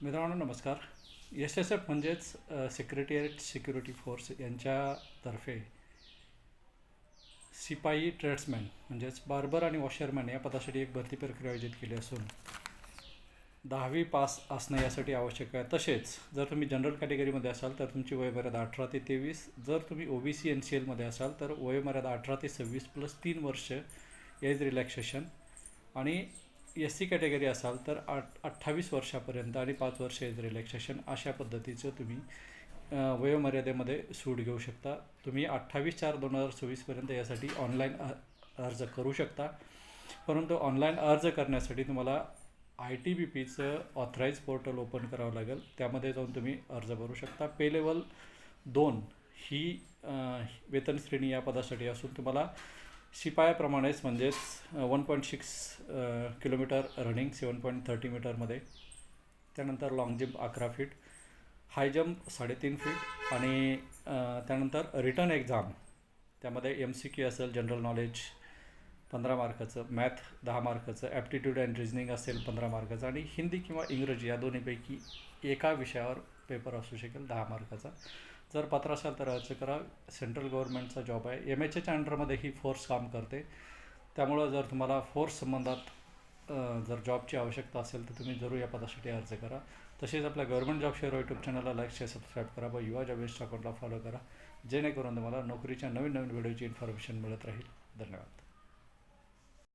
मित्रांनो नमस्कार. SSF म्हणजेच सेक्रेटरिएट सिक्युरिटी फोर्स यांच्यातर्फे शिपाई ट्रेड्समॅन म्हणजेच बार्बर आणि वॉशरमॅन या पदासाठी एक भरती प्रक्रिया आयोजित केली असून 10वी पास असणं यासाठी आवश्यक आहे. तसेच जर तुम्ही जनरल कॅटेगरीमध्ये असाल तर तुमची वयोमर्यादा 18 ते 23, जर तुम्ही OBC NCLमध्ये असाल तर वयोमर्यादा 18 ते 26 प्लस 3 वर्ष एज रिलॅक्सेशन, आणि SC कॅटेगरी असाल तर 28 वर्षापर्यंत आणि 5 वर्ष एज रिलॅक्सेशन अशा पद्धतीचं तुम्ही वयोमर्यादेमध्ये सूट घेऊ शकता. तुम्ही 28/4/2024पर्यंत यासाठी ऑनलाईन अर्ज करू शकता. परंतु ऑनलाईन अर्ज करण्यासाठी तुम्हाला ITBPचं ऑथराईज पोर्टल ओपन करावं लागेल. त्यामध्ये जाऊन तुम्ही अर्ज भरू शकता. पे लेवल 2 ही वेतन श्रेणी या पदासाठी असून तुम्हाला शिपायाप्रमाणेच म्हणजेच 1.6 किलोमीटर रनिंग 7.30 मीटरमध्ये, त्यानंतर long jump 11 feet, high jump 3.5 feet, आणि त्यानंतर रिटर्न एक्झाम त्यामध्ये MCQ असेल, जनरल नॉलेज 15 मार्काचं, मॅथ 10 मार्काचं, ॲप्टिट्यूड अँड रिजनिंग असेल 15 मार्काचं, आणि हिंदी किंवा इंग्रजी या दोन्हीपैकी एका विषयावर पेपर असू शकेल 10 मार्काचा. जर पात्र असाल तर अर्ज करा. सेंट्रल गव्हर्नमेंटचा जॉब आहे. MHAच्या अंडरमध्ये ही फोर्स काम करते. त्यामुळं जर तुम्हाला फोर्स संबंधात जर जॉबची आवश्यकता असेल तर तुम्ही जरूर या पदासाठी अर्ज करा. तसेच आपल्या गव्हर्नमेंट जॉब शेअर यूट्यूब चॅनलला लाईक शेअर सबस्क्राईब करा व युवा जॉब इंस्टा अकाउंटला फॉलो करा, जेणेकरून तुम्हाला नोकरीच्या नवीन व्हिडिओची इन्फॉर्मेशन मिळत राहील. धन्यवाद.